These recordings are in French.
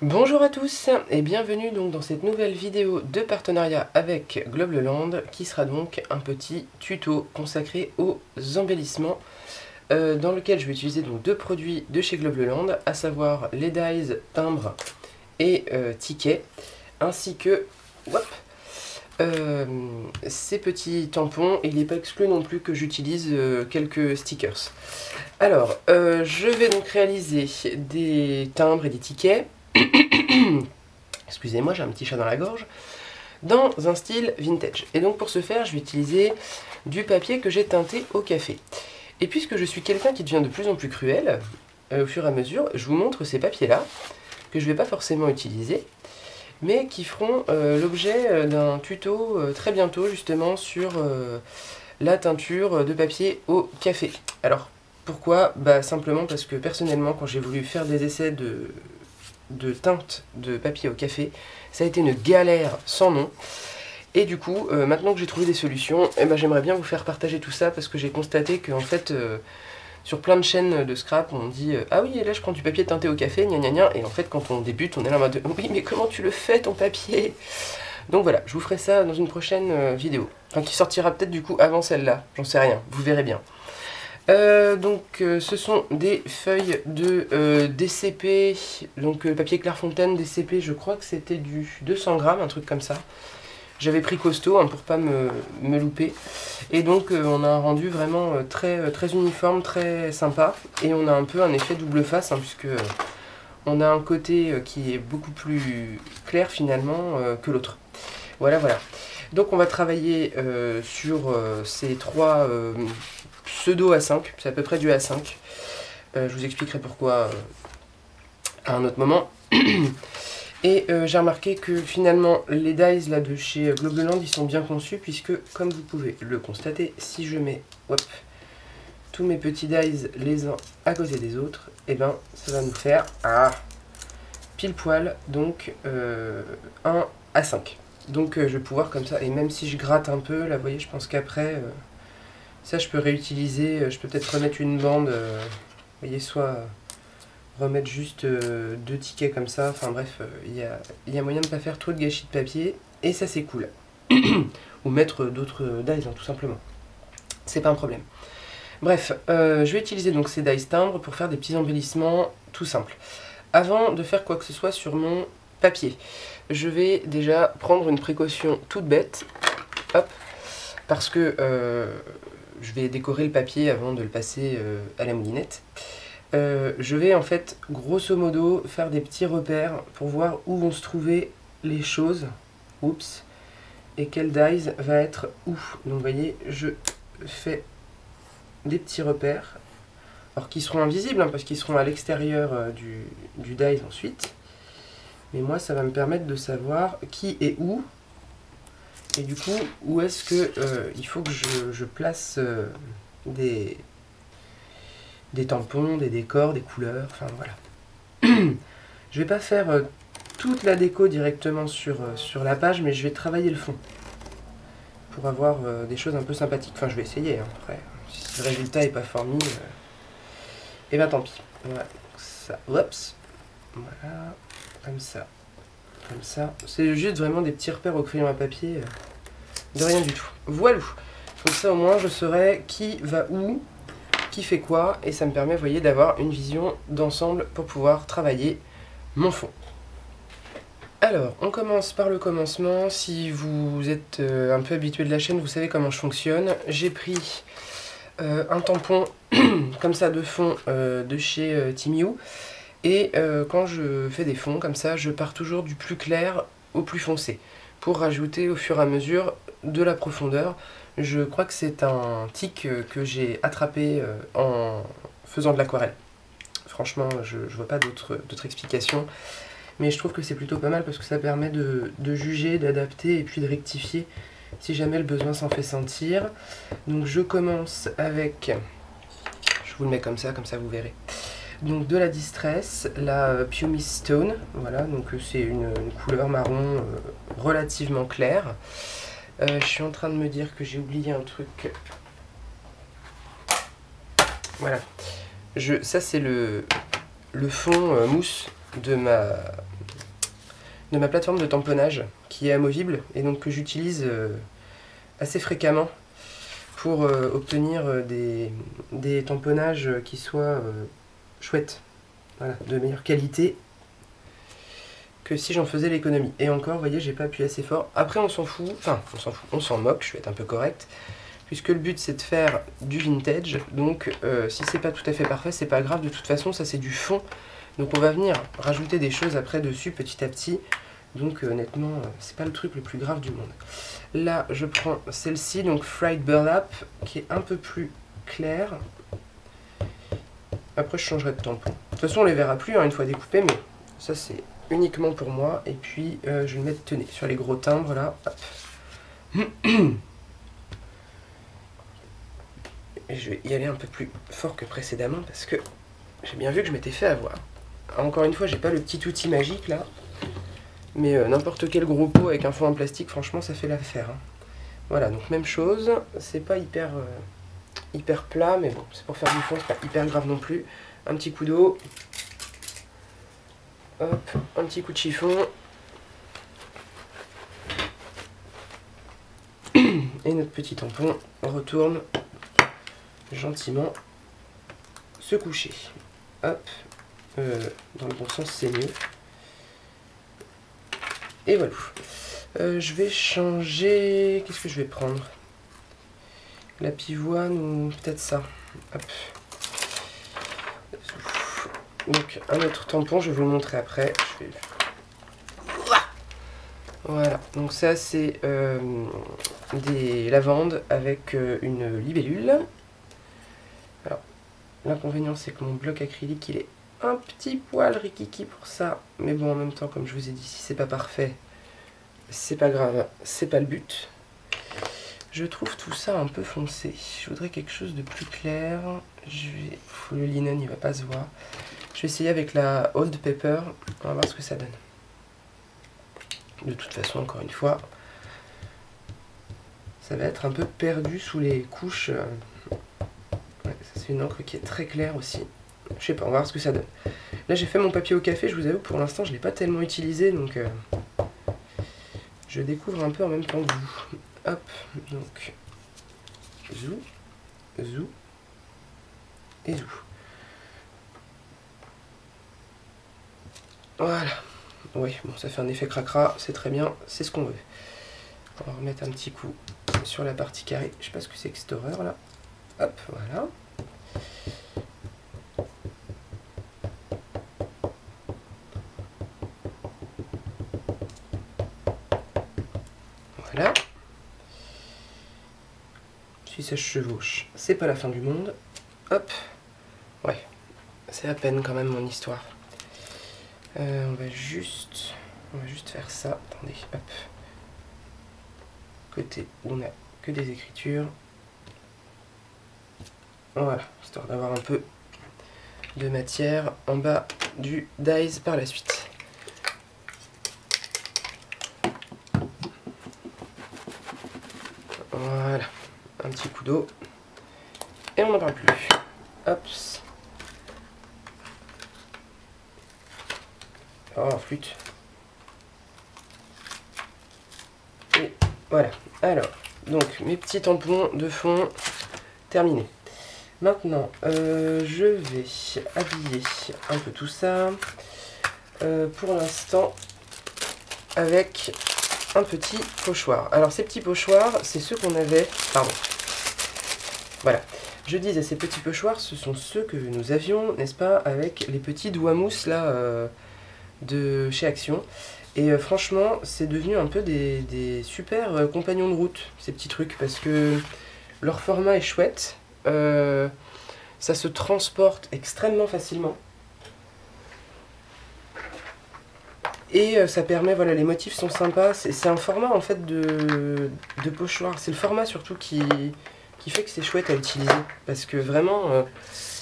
Bonjour à tous et bienvenue donc dans cette nouvelle vidéo de partenariat avec Globleland qui sera donc un petit tuto consacré aux embellissements dans lequel je vais utiliser donc deux produits de chez Globleland, à savoir les dies, timbres et tickets, ainsi que ces petits tampons. Il n'est pas exclu non plus que j'utilise quelques stickers. Alors, je vais donc réaliser des timbres et des tickets. Excusez-moi, j'ai un petit chat dans la gorge, dans un style vintage. Et donc pour ce faire, je vais utiliser du papier que j'ai teinté au café. Et puisque je suis quelqu'un qui devient de plus en plus cruel, au fur et à mesure, je vous montre ces papiers-là, que je ne vais pas forcément utiliser, mais qui feront l'objet d'un tuto très bientôt, justement, sur la teinture de papier au café. Alors, pourquoi? Simplement parce que personnellement, quand j'ai voulu faire des essais de teinte de papier au café, ça a été une galère sans nom. Et du coup, maintenant que j'ai trouvé des solutions, j'aimerais bien vous faire partager tout ça, parce que j'ai constaté que en fait, sur plein de chaînes de scrap, on dit ah oui, et là je prends du papier teinté au café, gna gna gna, et en fait quand on débute, on est là en mode oui, mais comment tu le fais ton papier? Donc voilà, je vous ferai ça dans une prochaine vidéo, enfin qui sortira peut-être du coup avant celle-là, j'en sais rien, vous verrez bien. Ce sont des feuilles de DCP, donc papier Clairefontaine DCP, je crois que c'était du 200 grammes, un truc comme ça. J'avais pris costaud pour pas me louper. Et donc on a un rendu vraiment très uniforme, très sympa. Et on a un peu un effet double face, puisque on a un côté qui est beaucoup plus clair finalement que l'autre. Voilà. Donc on va travailler sur ces trois pseudo A5, c'est à peu près du A5. Je vous expliquerai pourquoi à un autre moment. Et j'ai remarqué que finalement les dies là de chez Globleland, ils sont bien conçus, puisque comme vous pouvez le constater, si je mets tous mes petits dies les uns à côté des autres, ça va nous faire pile poil donc un A5. Donc je vais pouvoir comme ça, et même si je gratte un peu, là vous voyez, je pense qu'après ça je peux réutiliser, je peux peut-être remettre une bande, vous voyez, soit remettre juste deux tickets comme ça, enfin bref, il y a moyen de ne pas faire trop de gâchis de papier, et ça c'est cool. Ou mettre d'autres dies, tout simplement. C'est pas un problème. Bref, je vais utiliser donc ces dies timbres pour faire des petits embellissements tout simples. Avant de faire quoi que ce soit sur mon papier, je vais déjà prendre une précaution toute bête, parce que je vais décorer le papier avant de le passer à la moulinette. Je vais en fait grosso modo faire des petits repères pour voir où vont se trouver les choses, et quel dies va être où. Donc vous voyez, je fais des petits repères, alors qui seront invisibles parce qu'ils seront à l'extérieur du dies ensuite, mais moi ça va me permettre de savoir qui est où, et du coup où est-ce que il faut que je place des tampons, des décors, des couleurs, enfin voilà. Je vais pas faire toute la déco directement sur la page, mais je vais travailler le fond pour avoir des choses un peu sympathiques. Enfin je vais essayer, après si le résultat est pas formidable, et tant pis. Voilà, ça, voilà, comme ça. C'est juste vraiment des petits repères au crayon à papier, de rien du tout. Voilà, comme ça au moins je saurai qui va où, qui fait quoi, et ça me permet, vous voyez, d'avoir une vision d'ensemble pour pouvoir travailler mon fond. Alors, on commence par le commencement. Si vous êtes un peu habitué de la chaîne, vous savez comment je fonctionne. J'ai pris un tampon comme ça de fond de chez Timiu, et quand je fais des fonds comme ça, je pars toujours du plus clair au plus foncé pour rajouter au fur et à mesure de la profondeur. Je crois que c'est un tic que j'ai attrapé en faisant de l'aquarelle. Franchement, je vois pas d'autre explication, mais je trouve que c'est plutôt pas mal parce que ça permet de juger, d'adapter et puis de rectifier si jamais le besoin s'en fait sentir. Donc je commence avec, je vous le mets comme ça vous verrez. Donc de la Distress, la Pumice Stone, voilà, donc c'est une couleur marron relativement claire. Je suis en train de me dire que j'ai oublié un truc. Voilà. Ça c'est le fond mousse de de ma plateforme de tamponnage qui est amovible et donc que j'utilise assez fréquemment pour obtenir des tamponnages qui soient chouettes, voilà, de meilleure qualité que si j'en faisais l'économie. Et encore, vous voyez, j'ai pas appuyé assez fort. Après, on s'en fout, enfin, on s'en fout, on s'en moque, je vais être un peu correct, puisque le but c'est de faire du vintage, donc si c'est pas tout à fait parfait, c'est pas grave, de toute façon, ça c'est du fond, donc on va venir rajouter des choses après dessus petit à petit, donc honnêtement, c'est pas le truc le plus grave du monde. Là, je prends celle-ci, donc Fried Burlap, qui est un peu plus claire. Après, je changerai de tampon. De toute façon, on les verra plus hein, une fois découpés, mais ça c'est uniquement pour moi. Et puis je vais le mettre, tenez, sur les gros timbres là. Hop. Et je vais y aller un peu plus fort que précédemment parce que j'ai bien vu que je m'étais fait avoir. Encore une fois, j'ai pas le petit outil magique là, mais n'importe quel gros pot avec un fond en plastique, franchement, ça fait l'affaire. Hein. Voilà, donc même chose. C'est pas hyper plat, mais bon, c'est pour faire du fond, c'est pas hyper grave non plus. Un petit coup d'eau. Hop, un petit coup de chiffon. Et notre petit tampon retourne gentiment se coucher. Hop, dans le bon sens c'est mieux. Et voilà. Je vais changer... Qu'est-ce que je vais prendre? La pivoine ou peut-être ça. Hop. Donc un autre tampon, je vais vous le montrer après. Je vais... Voilà, donc ça c'est des lavandes avec une libellule. Alors, l'inconvénient c'est que mon bloc acrylique il est un petit poil rikiki pour ça. Mais bon, en même temps, comme je vous ai dit, si c'est pas parfait, c'est pas grave, c'est pas le but. Je trouve tout ça un peu foncé. Je voudrais quelque chose de plus clair. Le linen il va pas se voir. Je vais essayer avec la Old Pepper. On va voir ce que ça donne. De toute façon, encore une fois, ça va être un peu perdu sous les couches. Ouais, ça c'est une encre qui est très claire aussi. Je sais pas, on va voir ce que ça donne. Là j'ai fait mon papier au café, je vous avoue pour l'instant je ne l'ai pas tellement utilisé, donc je découvre un peu en même temps que vous. Hop, donc zou, zou et zou. Voilà. Oui, bon, ça fait un effet cracra, c'est très bien, c'est ce qu'on veut. On va remettre un petit coup sur la partie carrée. Je sais pas ce que c'est que cette horreur là. Hop, voilà. Voilà. Si ça se chevauche, c'est pas la fin du monde. Hop. Ouais, c'est à peine quand même mon histoire. On va juste faire ça. Attendez, hop. Côté où on n'a que des écritures. Voilà, histoire d'avoir un peu de matière en bas du dies par la suite. Voilà, un petit coup d'eau. Et on n'en parle plus. Hop. Oh, flûte. Et voilà. Alors, donc, mes petits tampons de fond terminés. Maintenant, je vais habiller un peu tout ça. Pour l'instant, avec un petit pochoir. Alors, ces petits pochoirs, c'est ceux qu'on avait... Pardon. Voilà. Je disais, ces petits pochoirs, ce sont ceux que nous avions, n'est-ce pas, avec les petits doigts mousse, là... de chez Action et franchement c'est devenu un peu des super compagnons de route ces petits trucs parce que leur format est chouette, ça se transporte extrêmement facilement et ça permet, voilà, les motifs sont sympas, c'est un format en fait de pochoir, c'est le format surtout qui fait que c'est chouette à utiliser parce que vraiment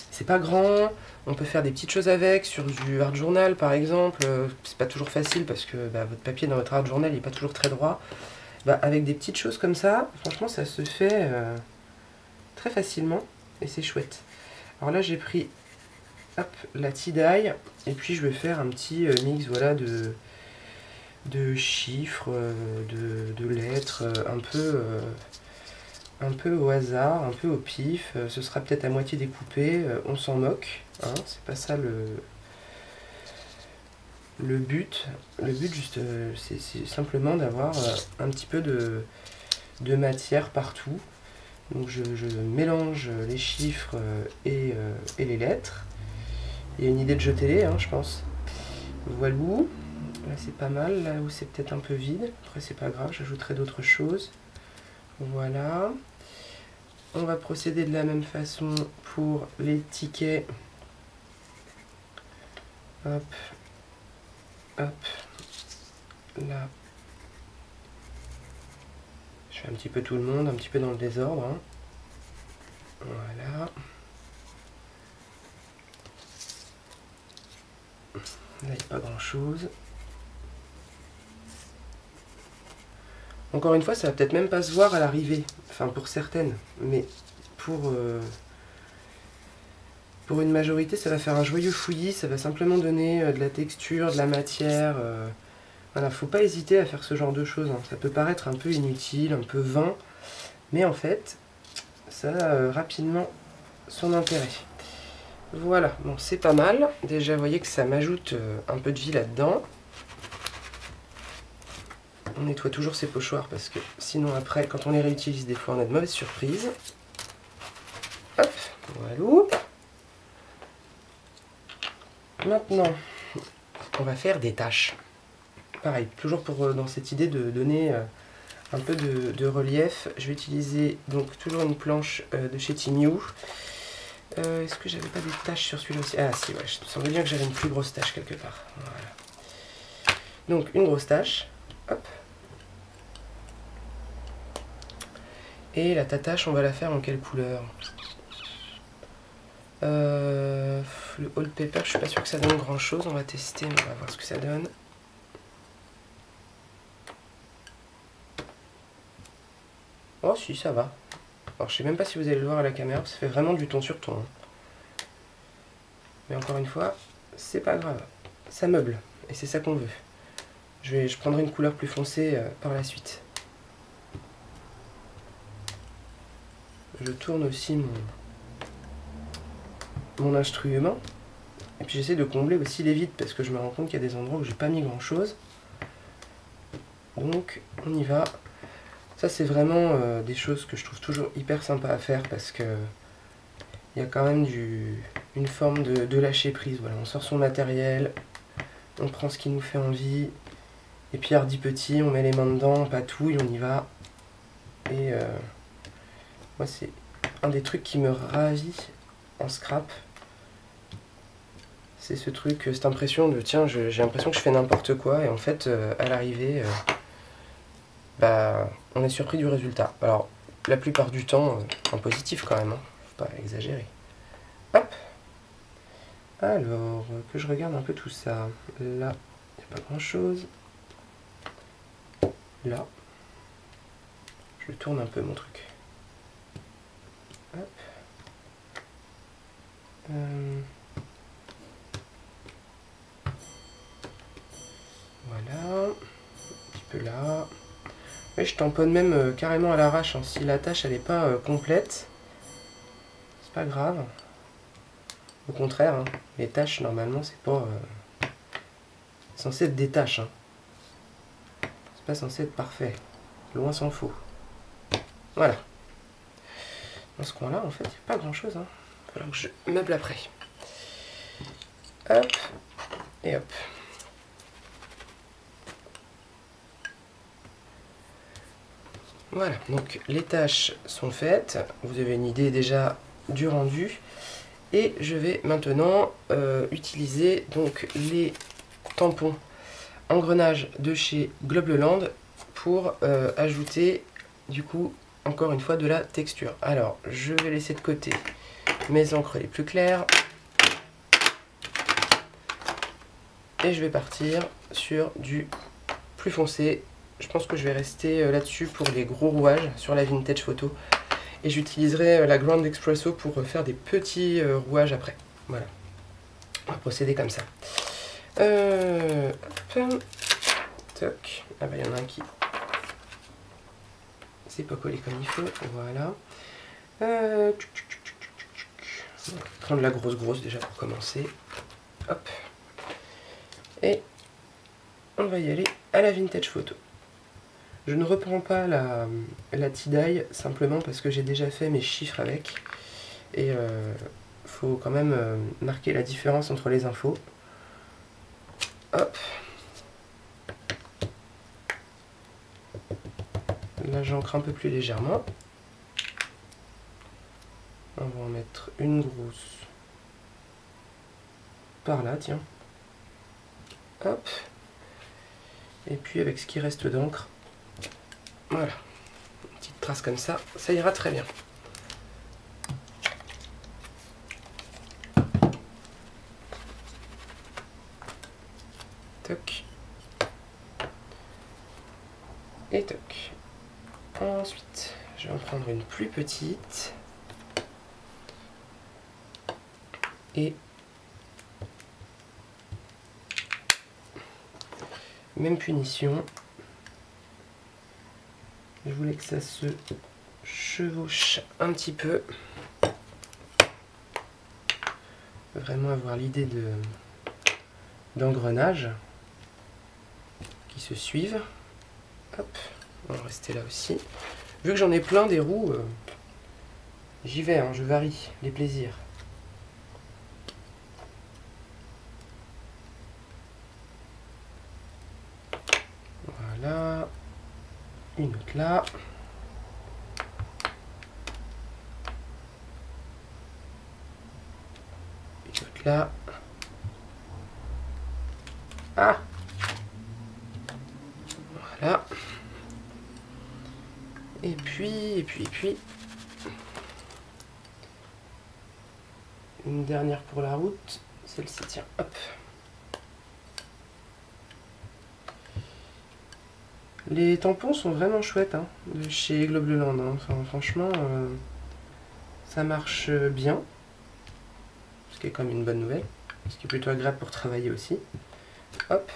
c'est pas grand. On peut faire des petites choses avec, sur du art journal par exemple. C'est pas toujours facile parce que votre papier dans votre art journal n'est pas toujours très droit. Avec des petites choses comme ça, franchement ça se fait très facilement et c'est chouette. Alors là j'ai pris hop, la tie-dye et puis je vais faire un petit mix, voilà, de chiffres, de lettres, un peu au hasard, un peu au pif. Ce sera peut-être à moitié découpé, on s'en moque, hein, c'est pas ça le but. Le but juste c'est simplement d'avoir un petit peu de matière partout. Donc je mélange les chiffres et les lettres. Il y a une idée de jeter-les, hein, je pense. Voilà. Là c'est pas mal, là où c'est peut-être un peu vide. Après c'est pas grave, j'ajouterai d'autres choses. Voilà. On va procéder de la même façon pour les tickets. Hop. Hop. Là. Je fais un petit peu tout le monde, un petit peu dans le désordre. Hein. Voilà. Là, il n'y a pas grand chose. Encore une fois, ça va peut-être même pas se voir à l'arrivée. Enfin, pour certaines. Mais pour une majorité, ça va faire un joyeux fouillis. Ça va simplement donner de la texture, de la matière. Voilà, faut pas hésiter à faire ce genre de choses. Hein. Ça peut paraître un peu inutile, un peu vain. Mais en fait, ça a rapidement son intérêt. Voilà, bon, c'est pas mal. Déjà, vous voyez que ça m'ajoute un peu de vie là-dedans. On nettoie toujours ces pochoirs parce que sinon après, quand on les réutilise, des fois on a de mauvaises surprises. Hop, voilà. Maintenant, on va faire des taches. Pareil, toujours dans cette idée de donner un peu de relief. Je vais utiliser donc toujours une planche de chez Timiyu. Est-ce que j'avais pas des taches sur celui-là aussi? Ah si, ouais, il me semblait bien que j'avais une plus grosse tache quelque part. Voilà. Donc une grosse tache. Hop. Et la tatache, on va la faire en quelle couleur? Le All Paper, je suis pas sûr que ça donne grand chose. On va tester, mais on va voir ce que ça donne. Oh si, ça va. Alors je sais même pas si vous allez le voir à la caméra, ça fait vraiment du ton sur ton. Hein. Mais encore une fois, c'est pas grave. Ça meuble, et c'est ça qu'on veut. Je prendrai une couleur plus foncée par la suite. Je tourne aussi mon instrument. Et puis j'essaie de combler aussi les vides, parce que je me rends compte qu'il y a des endroits où j'ai pas mis grand chose. Donc on y va. Ça c'est vraiment des choses que je trouve toujours hyper sympa à faire, parce que il y a quand même une forme de lâcher prise. Voilà, on sort son matériel, on prend ce qui nous fait envie, et puis hardi petit, on met les mains dedans, on patouille, on y va. Et moi c'est un des trucs qui me ravit en scrap. C'est ce truc, cette impression de tiens, j'ai l'impression que je fais n'importe quoi, et en fait à l'arrivée, bah, on est surpris du résultat. Alors la plupart du temps en positif quand même, hein. Faut pas exagérer. Hop. Alors que je regarde un peu tout ça. Là, il n'y a pas grand chose. Là, je tourne un peu mon truc. Hop. Voilà, un petit peu là. Et je tamponne même carrément à l'arrache, hein. Si la tâche elle n'est pas complète, c'est pas grave. Au contraire, hein, les tâches normalement c'est pas censé être des tâches. Hein. C'est pas censé être parfait. Loin s'en faut. Voilà. Dans ce coin-là, en fait, il n'y a pas grand-chose. Hein. Il va falloir que je meuble après. Hop. Et hop. Voilà, donc les tâches sont faites. Vous avez une idée déjà du rendu. Et je vais maintenant utiliser donc les tampons engrenages de chez Globleland pour ajouter du coup encore une fois de la texture. Alors je vais laisser de côté mes encres les plus claires et je vais partir sur du plus foncé. Je pense que je vais rester là-dessus pour les gros rouages sur la vintage photo. Et j'utiliserai la Grande Expresso pour faire des petits rouages après. Voilà. On va procéder comme ça. Tac. Toc. Ah bah il y en a un qui... C'est pas collé comme il faut. Voilà. On va prendre la grosse déjà pour commencer. Hop. Et on va y aller à la vintage photo. Je ne reprends pas la tie-dye simplement parce que j'ai déjà fait mes chiffres avec. Et faut quand même marquer la différence entre les infos. Hop. Là j'ancre un peu plus légèrement. On va en mettre une grosse par là, tiens. Hop. Et puis avec ce qui reste d'encre, voilà. Une petite trace comme ça, ça ira très bien. Toc. Et toc. Ensuite, je vais en prendre une plus petite. Et même punition. Je voulais que ça se chevauche un petit peu. Vraiment avoir l'idée d'engrenage qui se suivent. Hop, on va rester là aussi. Vu que j'en ai plein des roues, j'y vais, hein, je varie les plaisirs. Voilà, une autre là. Une autre là. Ah! Voilà. Et puis, une dernière pour la route. Celle-ci, tiens, hop. Les tampons sont vraiment chouettes, hein, de chez Globleland. Hein. Enfin, franchement, ça marche bien. Ce qui est quand même une bonne nouvelle. Ce qui est plutôt agréable pour travailler aussi. Hop.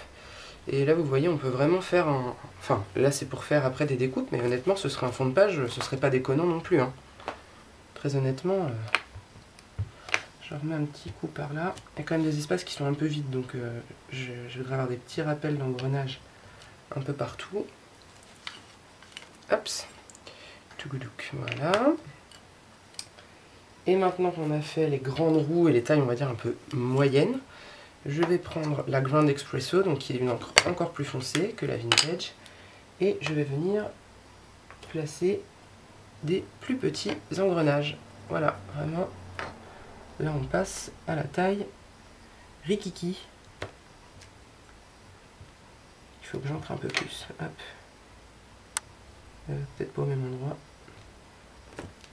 Et là, vous voyez, on peut vraiment faire un... Enfin, là, c'est pour faire après des découpes, mais honnêtement, ce serait un fond de page, ce serait pas déconnant non plus. Hein. Très honnêtement, je remets un petit coup par là. Il y a quand même des espaces qui sont un peu vides, donc je voudrais avoir des petits rappels d'engrenage un peu partout. Hop. Tougoudouc, voilà. Et maintenant qu'on a fait les grandes roues et les tailles, on va dire, un peu moyennes, je vais prendre la Grand Expresso, donc qui est une encre encore plus foncée que la Vintage, et je vais venir placer des plus petits engrenages. Voilà, vraiment, là on passe à la taille rikiki. Il faut que j'entre un peu plus. Hop. Peut-être pas au même endroit.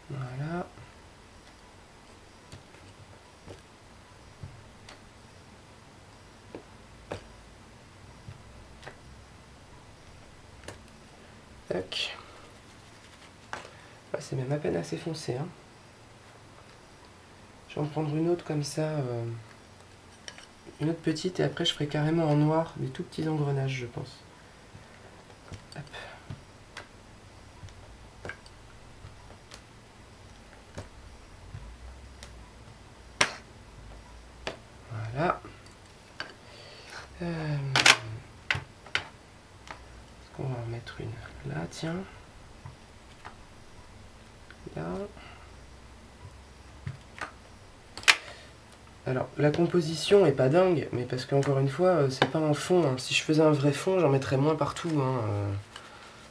Voilà. Tac. C'est même à peine assez foncé. Hein. Je vais en prendre une autre comme ça. Une autre petite et après je ferai carrément en noir des tout petits engrenages, je pense. Hop. Voilà. Est-ce qu'on va en mettre une là, tiens. Là. Alors, la composition est pas dingue, mais parce qu'encore une fois, c'est pas un fond. Hein. Si je faisais un vrai fond, j'en mettrais moins partout. Hein.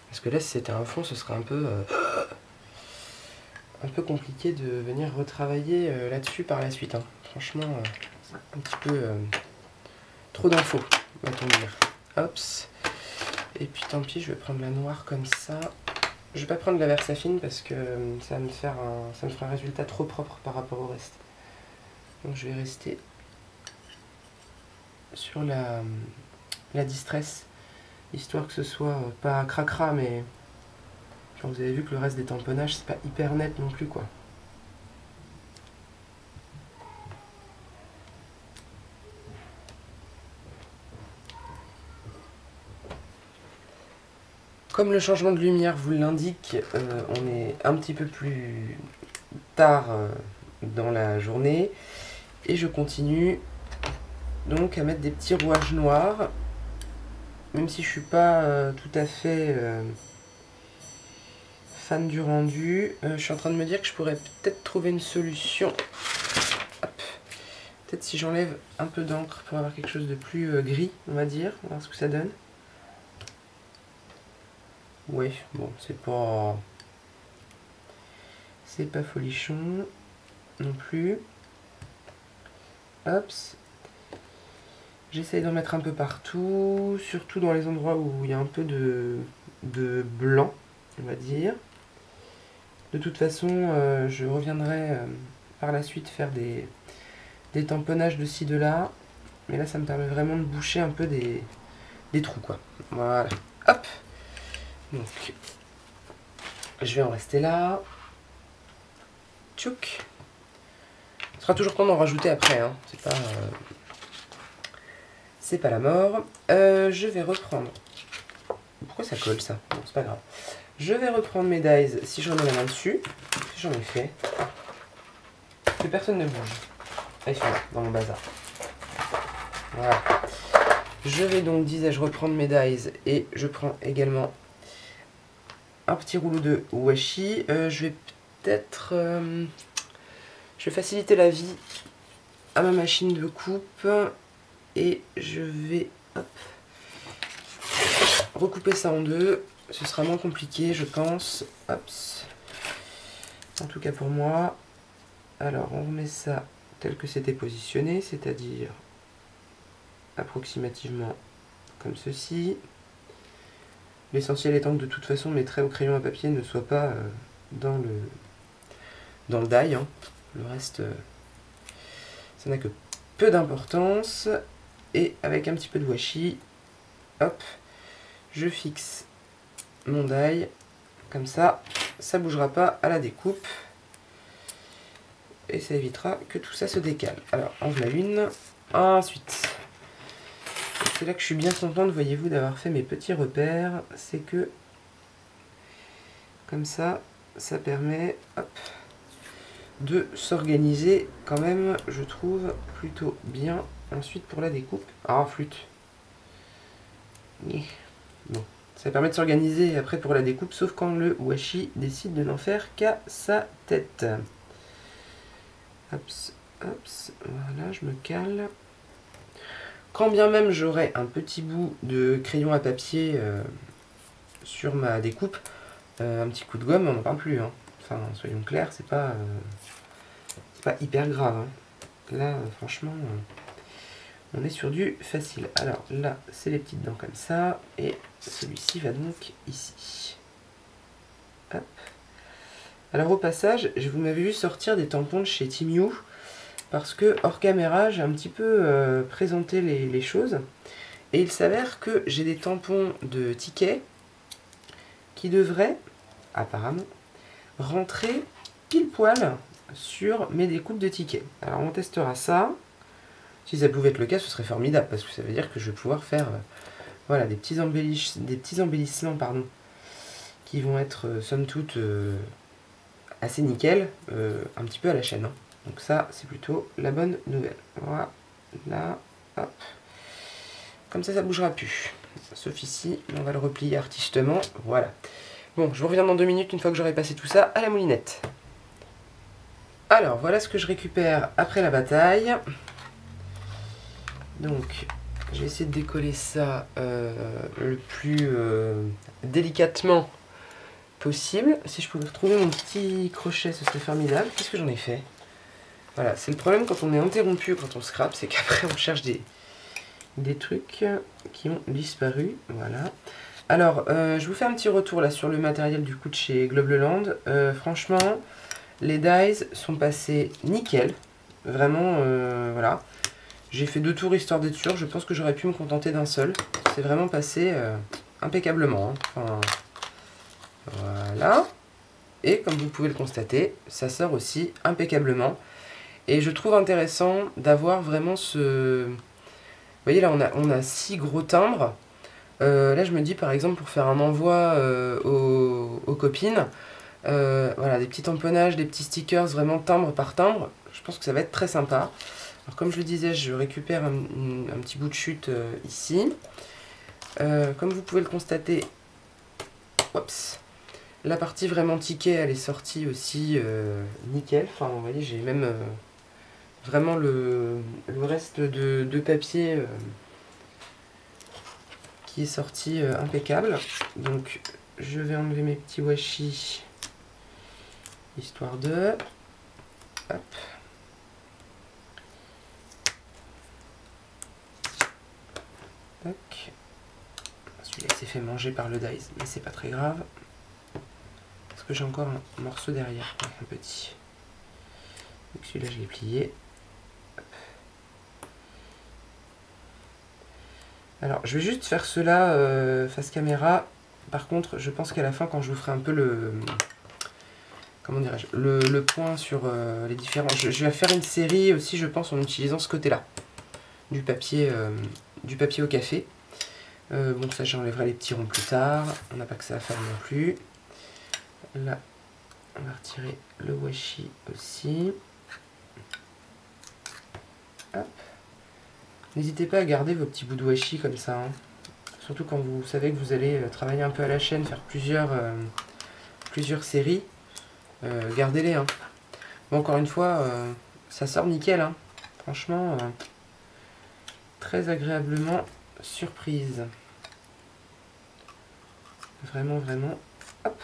Parce que là, si c'était un fond, ce serait un peu compliqué de venir retravailler là-dessus par la suite. Hein. Franchement, c'est un petit peu trop d'infos, va-t-on dire. Hops. Et puis tant pis, je vais prendre la noire comme ça. Je vais pas prendre la Versafine parce que ça va me fera un résultat trop propre par rapport au reste. Donc je vais rester sur la Distress, histoire que ce soit pas cracra, mais genre vous avez vu que le reste des tamponnages c'est pas hyper net non plus quoi. Comme le changement de lumière vous l'indique, on est un petit peu plus tard dans la journée. Et je continue donc à mettre des petits rouages noirs. Même si je suis pas tout à fait fan du rendu, je suis en train de me dire que je pourrais peut-être trouver une solution. Peut-être si j'enlève un peu d'encre pour avoir quelque chose de plus gris, on va dire. On va voir ce que ça donne. Oui, bon, c'est pas folichon non plus. Hop. J'essaye d'en mettre un peu partout, surtout dans les endroits où il y a un peu de blanc, on va dire. De toute façon, je reviendrai par la suite faire des tamponnages de ci, de là. Mais là, ça me permet vraiment de boucher un peu des trous, quoi. Voilà. Hop. Donc, je vais en rester là. Tchouk. Ce sera toujours temps d'en rajouter après, hein. C'est pas la mort. Je vais reprendre. Pourquoi ça colle ça? Bon, c'est pas grave. Je vais reprendre mes dies si j'en ai la main dessus. Si j'en ai fait. Que personne ne bouge. Ah, ils sont là, dans mon bazar. Voilà. Je vais donc, disais-je, reprendre mes dies et je prends également un petit rouleau de washi. Je vais peut-être... je vais faciliter la vie à ma machine de coupe. Et je vais recouper ça en deux. Ce sera moins compliqué, je pense. Hop. En tout cas pour moi. Alors, on remet ça tel que c'était positionné, c'est-à-dire approximativement comme ceci. L'essentiel étant que de toute façon mes traits au crayon à papier ne soient pas dans le die. Hein. Le reste, ça n'a que peu d'importance. Et avec un petit peu de washi, hop, je fixe mon die, comme ça bougera pas à la découpe. Et ça évitera que tout ça se décale. Alors, en voilà une. Ensuite, c'est là que je suis bien contente, voyez-vous, d'avoir fait mes petits repères. C'est que, comme ça permet, hop, de s'organiser quand même, je trouve, plutôt bien. Ensuite, pour la découpe... Ah, flûte. Bon, ça permet de s'organiser après pour la découpe, sauf quand le washi décide de n'en faire qu'à sa tête. Hops, hops, voilà, je me cale. Quand bien même j'aurai un petit bout de crayon à papier sur ma découpe, un petit coup de gomme, on n'en parle plus. Hein. Enfin, soyons clairs, c'est pas hyper grave. Hein. Là, franchement... on est sur du facile. Alors là, c'est les petites dents comme ça. Et celui-ci va donc ici. Hop. Alors au passage, vous m'avez vu sortir des tampons de chez Timiyu. Parce que hors caméra, j'ai un petit peu présenté les choses. Et il s'avère que j'ai des tampons de tickets qui devraient, apparemment, rentrer pile poil sur mes découpes de tickets. Alors on testera ça. Si ça pouvait être le cas, ce serait formidable, parce que ça veut dire que je vais pouvoir faire voilà, des petits embellissements pardon, qui vont être, somme toute, assez nickel, un petit peu à la chaîne. Hein. Donc ça, c'est plutôt la bonne nouvelle. Voilà, hop. Comme ça bougera plus. Sauf ici, on va le replier artistement. Voilà. Bon, je vous reviens dans 2 minutes, une fois que j'aurai passé tout ça à la moulinette. Alors, voilà ce que je récupère après la bataille. Donc, je vais essayer de décoller ça le plus délicatement possible. Si je pouvais retrouver mon petit crochet, ce serait formidable. Qu'est-ce que j'en ai fait? Voilà, c'est le problème quand on est interrompu, quand on scrape, c'est qu'après on cherche des trucs qui ont disparu. Voilà. Alors, je vous fais un petit retour là sur le matériel du coup de chez Globleland. Franchement, les dies sont passés nickel. Vraiment, voilà. J'ai fait 2 tours histoire d'être sûr. Je pense que j'aurais pu me contenter d'un seul. C'est vraiment passé impeccablement. Hein. Enfin, voilà. Et comme vous pouvez le constater, ça sort aussi impeccablement. Et je trouve intéressant d'avoir vraiment ce... Vous voyez là, on a 6 gros timbres. Là, je me dis, par exemple, pour faire un envoi aux copines, voilà, des petits tamponnages, des petits stickers, vraiment timbre par timbre. Je pense que ça va être très sympa. Alors, comme je le disais, je récupère un petit bout de chute ici. Comme vous pouvez le constater, oups, la partie vraiment ticket, elle est sortie aussi nickel. Enfin, vous voyez, j'ai même vraiment le reste de papier qui est sorti impeccable. Donc, je vais enlever mes petits washi, histoire de... Hop. Tac. Celui-là s'est fait manger par le dice, mais c'est pas très grave. Parce que j'ai encore un morceau derrière, un petit. Donc celui-là, je l'ai plié. Hop. Alors, je vais juste faire cela face caméra. Par contre, je pense qu'à la fin, quand je vous ferai un peu le... Comment dirais-je, le point sur les différents... Je vais faire une série aussi, je pense, en utilisant ce côté-là. Du papier au café. Bon, ça, j'enlèverai les petits ronds plus tard. On n'a pas que ça à faire non plus. Là, on va retirer le washi aussi. Hop. N'hésitez pas à garder vos petits bouts de washi comme ça. Hein. Surtout quand vous savez que vous allez travailler un peu à la chaîne, faire plusieurs séries. Gardez-les. Hein. Bon, encore une fois, ça sort nickel. Hein. Franchement, très agréablement surprise. Vraiment, vraiment. Hop.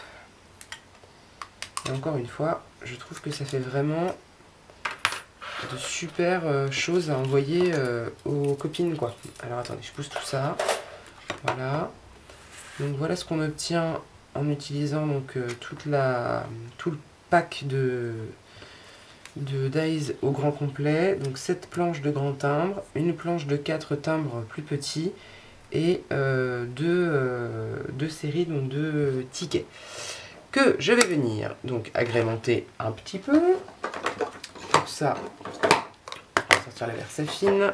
Et encore une fois, je trouve que ça fait vraiment de super choses à envoyer aux copines, quoi. Alors attendez, je pousse tout ça. Voilà. Donc voilà ce qu'on obtient en utilisant donc tout le pack de dies au grand complet. Donc 7 planches de grand timbre, une planche de 4 timbres plus petits et deux séries, donc 2 tickets que je vais venir donc agrémenter un petit peu. Pour ça, on va sortir la Versafine.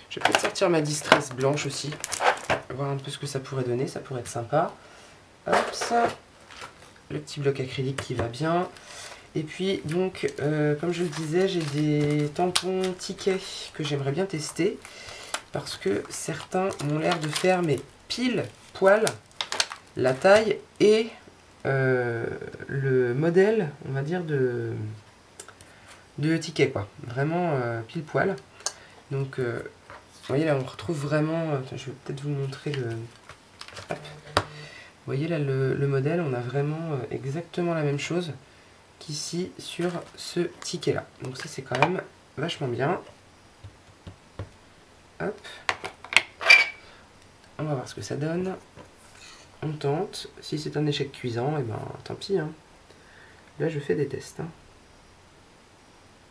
Je vais peut-être sortir ma Distress blanche aussi, voir un peu ce que ça pourrait donner, ça pourrait être sympa. Hop, ça, le petit bloc acrylique qui va bien. Et puis donc, comme je le disais, j'ai des tampons tickets que j'aimerais bien tester parce que certains m'ont l'air de faire mais pile poil la taille et le modèle, on va dire, de ticket, quoi. Vraiment pile poil. Donc, vous voyez là, on retrouve vraiment... je vais peut-être vous montrer le... Hop. Vous voyez là, le modèle, on a vraiment exactement la même chose qu'ici sur ce ticket-là. Donc ça, c'est quand même vachement bien. Hop. On va voir ce que ça donne. On tente. Si c'est un échec cuisant, et ben tant pis. Hein. Là, je fais des tests. Hein.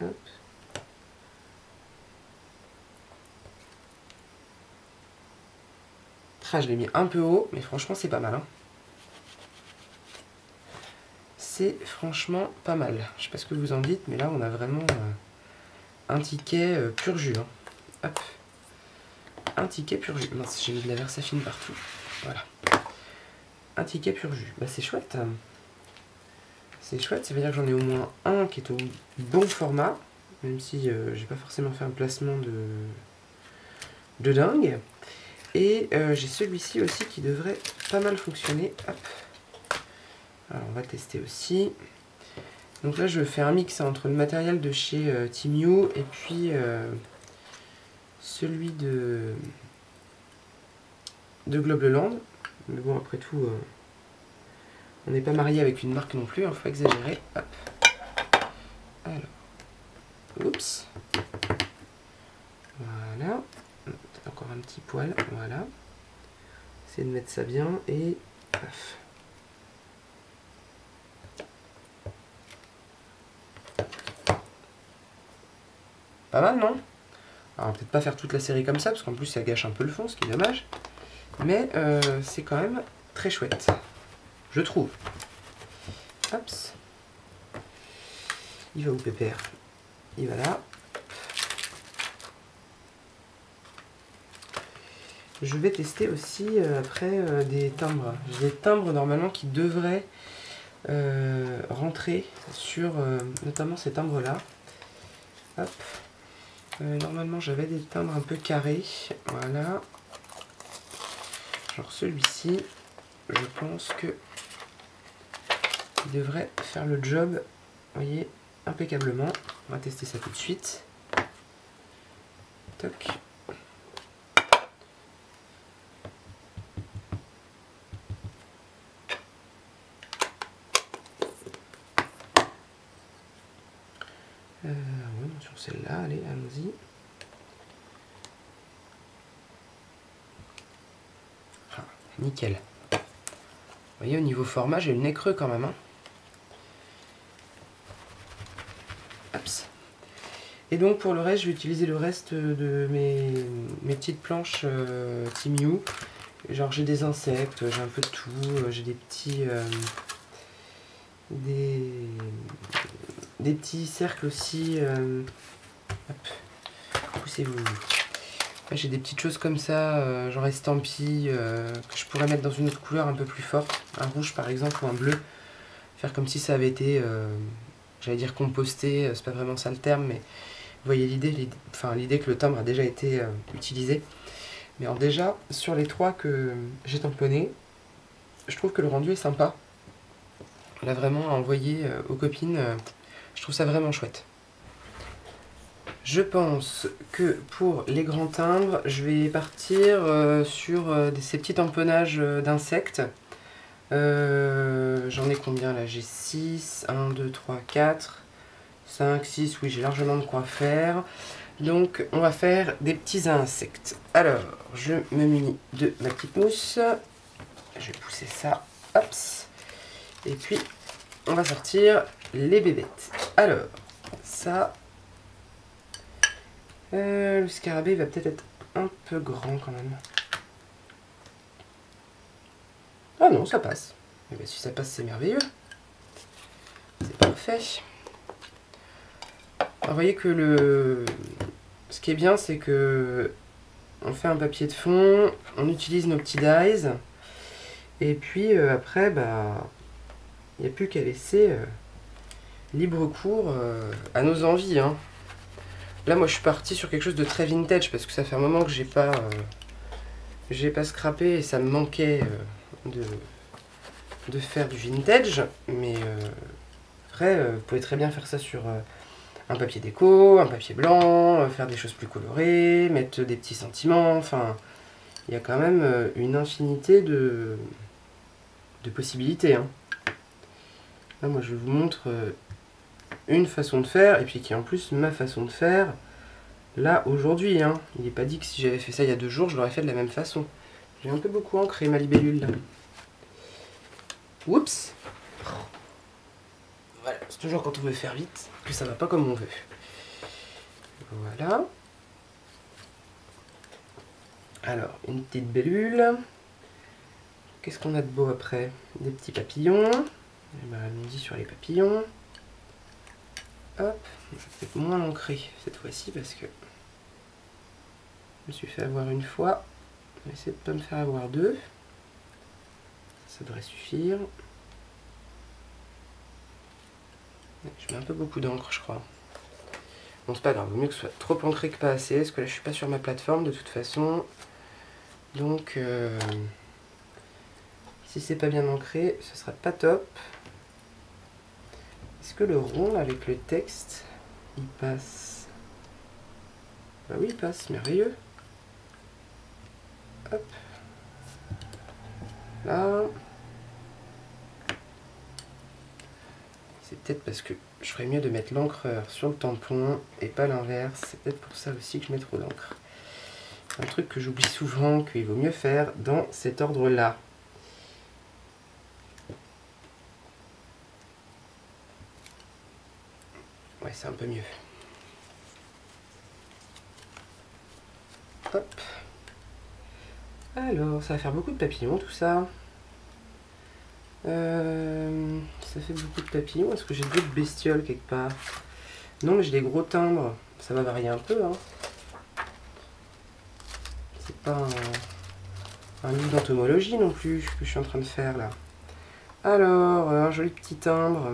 Hop. Ah, je l'ai mis un peu haut, mais franchement, c'est pas mal. Hein. C'est franchement pas mal. Je sais pas ce que vous en dites, mais là, on a vraiment un ticket pur jus. Hein. Hop. Un ticket pur jus. Mince, j'ai mis de la Versafine partout. Voilà. Un ticket pur jus. Bah, c'est chouette. C'est chouette, ça veut dire que j'en ai au moins un qui est au bon format, même si j'ai pas forcément fait un placement de dingue. Et j'ai celui-ci aussi qui devrait pas mal fonctionner. Hop. Alors on va tester aussi. Donc là je fais un mix entre le matériel de chez Timiu et puis celui de Globleland. Mais bon, après tout, on n'est pas marié avec une marque non plus, il faut pas exagérer. Hop. Alors, oups. Voilà. Peut-être encore un petit poil, voilà. Essayez de mettre ça bien et paf. Pas mal, non? Alors, peut-être pas faire toute la série comme ça, parce qu'en plus ça gâche un peu le fond, ce qui est dommage. Mais c'est quand même très chouette, je trouve. Hops. Il va où, Pépère? Il va là. je vais tester aussi après des timbres. J'ai des timbres normalement qui devraient rentrer sur notamment ces timbres là. Hop. Normalement j'avais des timbres un peu carrés. Voilà. Genre celui-ci. Je pense que il devrait faire le job, vous voyez, impeccablement. On va tester ça tout de suite. Toc. Oui, sur celle-là, allez, allons-y. Ah, nickel. Vous voyez, au niveau format, j'ai le nez creux quand même. Hein. Hops. Et donc pour le reste, je vais utiliser le reste de mes petites planches Timiu. Genre j'ai des insectes, j'ai un peu de tout, j'ai des petits des petits cercles aussi. Poussez-vous. J'ai des petites choses comme ça, genre estampilles, que je pourrais mettre dans une autre couleur un peu plus forte, un rouge par exemple ou un bleu. Faire comme si ça avait été, j'allais dire composté, c'est pas vraiment ça le terme, mais vous voyez l'idée, l'idée que le timbre a déjà été utilisé. Mais alors déjà, sur les 3 que j'ai tamponnés, je trouve que le rendu est sympa. Là vraiment à envoyer aux copines, je trouve ça vraiment chouette. Je pense que pour les grands timbres, je vais partir sur ces petits tamponnages d'insectes. J'en ai combien là? J'ai 6, 1, 2, 3, 4, 5, 6, oui j'ai largement de quoi faire. Donc on va faire des petits insectes. Alors je me munis de ma petite mousse. Je vais pousser ça. Hop. Et puis on va sortir les bébêtes. Alors ça, le scarabée va peut-être être un peu grand quand même. Ah non, ça passe. Et bien, si ça passe, c'est merveilleux. C'est parfait. Alors, vous voyez que ce qui est bien, c'est que on fait un papier de fond, on utilise nos petits dies, et puis après, bah, il n'y a plus qu'à laisser libre cours à nos envies. Hein. Là, moi, je suis partie sur quelque chose de très vintage, parce que ça fait un moment que j'ai pas scrappé, et ça me manquait de faire du vintage, mais après, vous pouvez très bien faire ça sur un papier déco, un papier blanc, faire des choses plus colorées, mettre des petits sentiments, enfin, il y a quand même une infinité de possibilités. Hein. Là, moi, je vous montre une façon de faire, et puis qui est en plus ma façon de faire, là, aujourd'hui. Hein. Il n'est pas dit que si j'avais fait ça il y a 2 jours, je l'aurais fait de la même façon. J'ai un peu beaucoup ancré ma libellule, là. Oups! Voilà, c'est toujours quand on veut faire vite que ça va pas comme on veut. Voilà. Alors, une petite bellule. Qu'est-ce qu'on a de beau après? Des petits papillons. Allons-y sur les papillons. Hop. Je vais peut-être moins l'ancrer cette fois-ci parce que je me suis fait avoir une fois. Je vais essayer de ne pas me faire avoir 2. Ça devrait suffire. Je mets un peu beaucoup d'encre, je crois. Bon, c'est pas grave, vaut mieux que ce soit trop ancré que pas assez, parce que là je suis pas sur ma plateforme de toute façon. Donc, si c'est pas bien ancré, ce sera pas top. Est-ce que le rond avec le texte, il passe? Bah oui, il passe, merveilleux. Hop. Là. C'est peut-être parce que je ferais mieux de mettre l'encreur sur le tampon et pas l'inverse. C'est peut-être pour ça aussi que je mets trop d'encre. Un truc que j'oublie souvent, qu'il vaut mieux faire dans cet ordre-là. Ouais, c'est un peu mieux. Hop. Alors, ça va faire beaucoup de papillons tout ça. Ça fait beaucoup de papillons. Est-ce que j'ai d'autres bestioles quelque part? Non, mais j'ai des gros timbres. Ça va varier un peu. Hein. C'est pas un livre d'entomologie non plus que je suis en train de faire là. Alors, un joli petit timbre.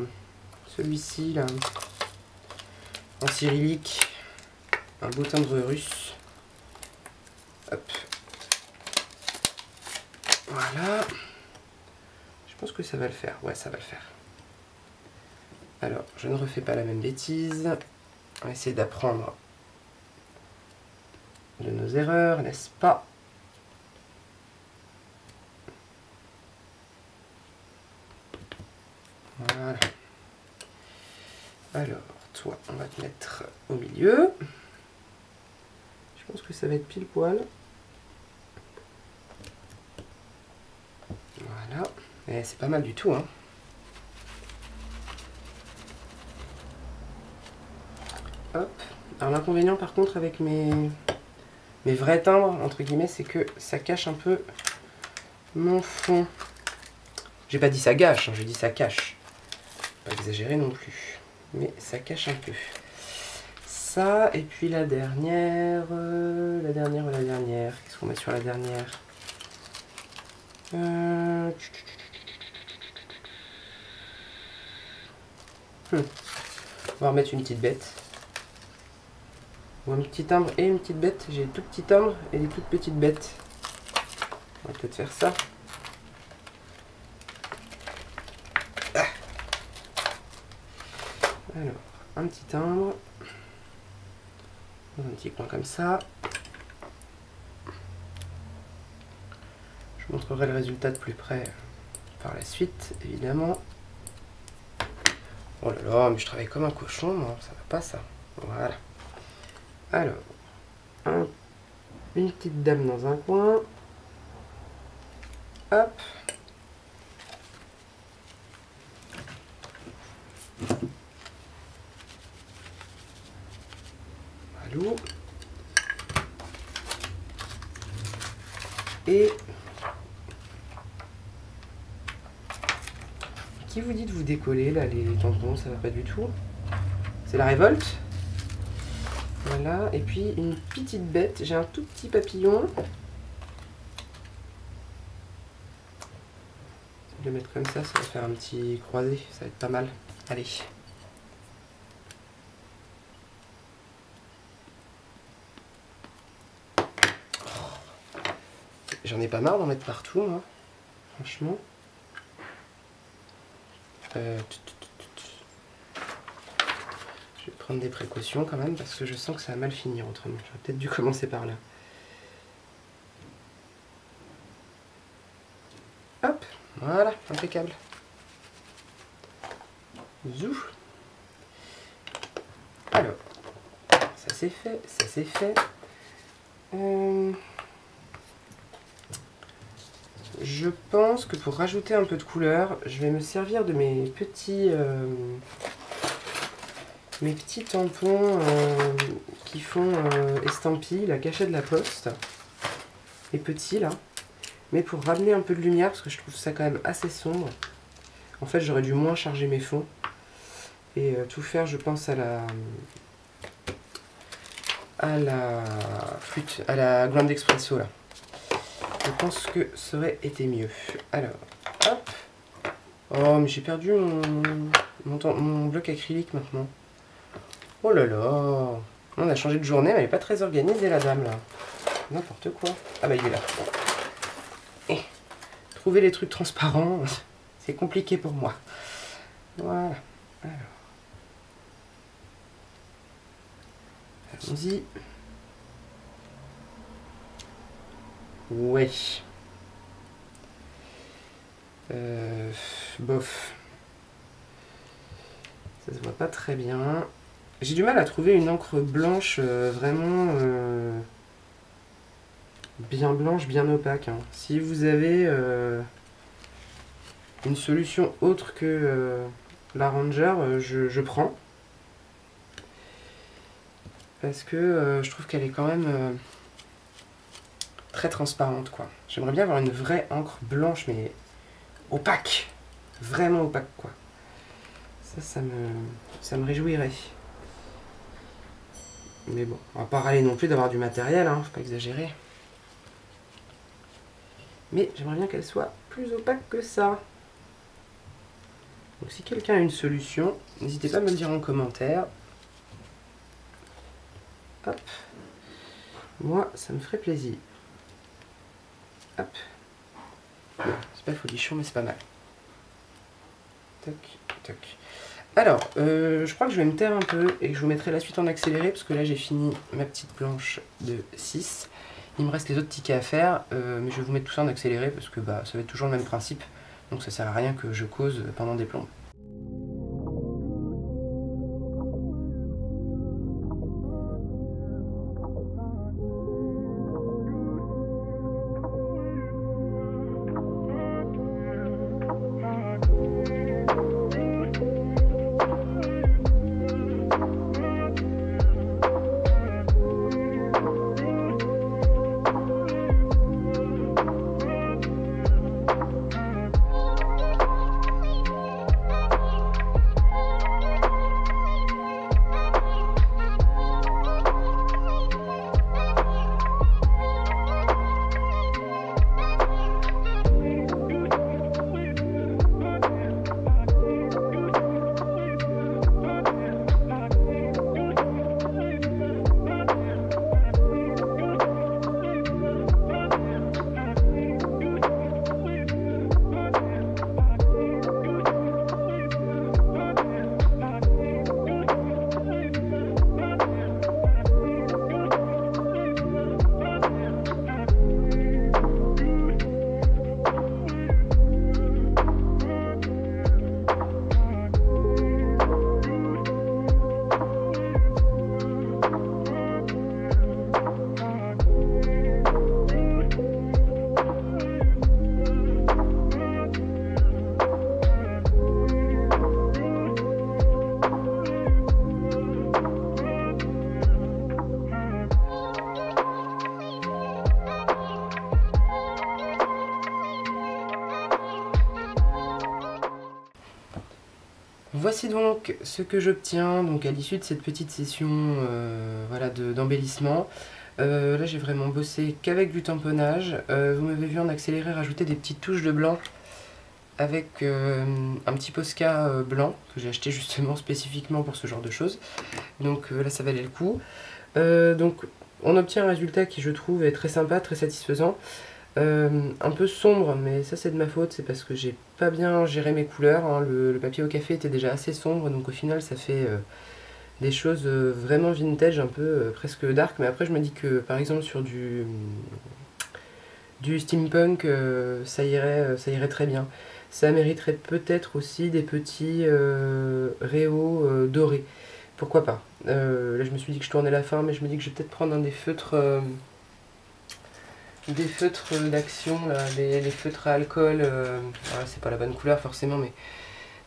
Celui-ci là. En cyrillique. Un beau timbre russe. Hop. Voilà. Je pense que ça va le faire. Ouais, ça va le faire. Alors, je ne refais pas la même bêtise. On va essayer d'apprendre de nos erreurs, n'est-ce pas? Voilà. Alors, toi, on va te mettre au milieu. Je pense que ça va être pile poil. Voilà. Et c'est pas mal du tout, hein. Hop. Alors l'inconvénient par contre avec mes vrais timbres, entre guillemets, c'est que ça cache un peu mon fond. J'ai pas dit ça gâche, hein, j'ai dit ça cache. Pas exagéré non plus. Mais ça cache un peu. Ça, et puis la dernière. Qu'est-ce qu'on met sur la dernière? On va remettre une petite bête. Ou un petit timbre et une petite bête. J'ai des tout petits timbres et des toutes petites bêtes. On va peut-être faire ça. Ah. Alors, un petit timbre. Dans un petit coin comme ça. Je montrerai le résultat de plus près par la suite, évidemment. Oh là là, mais je travaille comme un cochon, moi. Ça va pas ça. Voilà. Alors, une petite dame dans un coin. Hop. Allô. Et qui vous dit de vous décoller là, les tampons, ça va pas du tout. C'est la révolte. Voilà, et puis une petite bête, j'ai un tout petit papillon. Je vais le mettre comme ça va faire un petit croisé, ça va être pas mal. Allez. J'en ai pas marre d'en mettre partout, hein. Franchement. Je vais prendre des précautions quand même parce que je sens que ça va mal finir autrement. J'aurais peut-être dû commencer par là. Hop, voilà, impeccable. Zou. Alors, ça c'est fait, ça c'est fait. Je pense que pour rajouter un peu de couleur, je vais me servir de mes petits tampons qui font estampille, la cachette de la poste. Les petits là. Mais pour ramener un peu de lumière, parce que je trouve ça quand même assez sombre. En fait, j'aurais dû moins charger mes fonds. Et tout faire, je pense, à la Grande Expresso là. Je pense que ça aurait été mieux. Alors, hop. Oh, mais j'ai perdu mon bloc acrylique maintenant. Oh là là. On a changé de journée, mais elle n'est pas très organisée la dame là. N'importe quoi. Ah bah il est là. Bon. Et, trouver les trucs transparents, c'est compliqué pour moi. Voilà. Alors. Allons-y. Ouais. Bof. Ça se voit pas très bien. J'ai du mal à trouver une encre blanche vraiment bien blanche, bien opaque. Hein. Si vous avez une solution autre que la Ranger, je prends. Parce que je trouve qu'elle est quand même très transparente, quoi. J'aimerais bien avoir une vraie encre blanche, mais opaque. Vraiment opaque, quoi. Ça me réjouirait. Mais bon, on va pas râler non plus d'avoir du matériel, hein, faut pas exagérer. Mais j'aimerais bien qu'elle soit plus opaque que ça. Donc si quelqu'un a une solution, n'hésitez pas à me le dire en commentaire. Hop. Moi, ça me ferait plaisir. Hop. C'est pas folichon, mais c'est pas mal. Toc, toc. Alors, je crois que je vais me taire un peu et que je vous mettrai la suite en accéléré parce que là j'ai fini ma petite planche de 6. Il me reste les autres tickets à faire, mais je vais vous mettre tout ça en accéléré parce que bah, ça va être toujours le même principe. Donc ça sert à rien que je cause pendant des plombes. Voici donc ce que j'obtiens donc à l'issue de cette petite session voilà, d'embellissement. Là j'ai vraiment bossé qu'avec du tamponnage. Vous m'avez vu en accéléré rajouter des petites touches de blanc avec un petit Posca blanc que j'ai acheté justement spécifiquement pour ce genre de choses. Donc là ça valait le coup. Donc on obtient un résultat qui je trouve est très sympa, très satisfaisant. Un peu sombre, mais ça c'est de ma faute, c'est parce que j'ai pas bien géré mes couleurs, hein. Le papier au café était déjà assez sombre, donc au final ça fait des choses vraiment vintage, un peu presque dark, mais après je me dis que par exemple sur du steampunk ça irait très bien. Ça mériterait peut-être aussi des petits réaux dorés, pourquoi pas. Là je me suis dit que je tournais la fin, mais je me dis que je vais peut-être prendre un des feutres d'action, les feutres à alcool, voilà, c'est pas la bonne couleur forcément, mais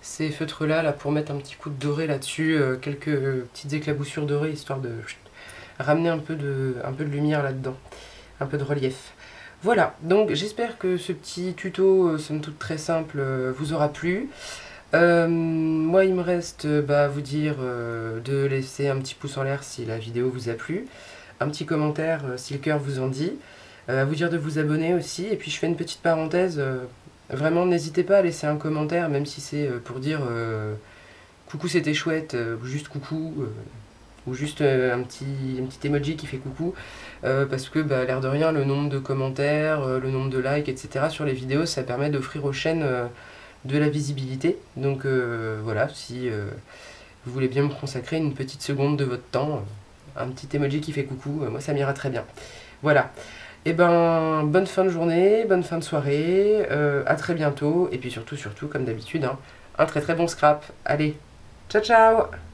ces feutres là pour mettre un petit coup de doré là-dessus, quelques petites éclaboussures dorées, histoire de ramener un peu de lumière là-dedans, un peu de relief. Voilà, donc j'espère que ce petit tuto, somme toute très simple, vous aura plu. Moi il me reste à vous dire de laisser un petit pouce en l'air si la vidéo vous a plu, un petit commentaire si le cœur vous en dit. À vous dire de vous abonner aussi, et puis je fais une petite parenthèse, vraiment n'hésitez pas à laisser un commentaire, même si c'est pour dire coucou c'était chouette, ou juste coucou, ou juste un petit emoji qui fait coucou, parce que l'air de rien, le nombre de commentaires, le nombre de likes, etc. sur les vidéos, ça permet d'offrir aux chaînes de la visibilité, donc voilà, si vous voulez bien me consacrer une petite seconde de votre temps, un petit emoji qui fait coucou, moi ça m'ira très bien. Voilà. Et ben, bonne fin de journée, bonne fin de soirée, à très bientôt, et puis surtout, comme d'habitude, hein, un très très bon scrap. Allez, ciao ciao!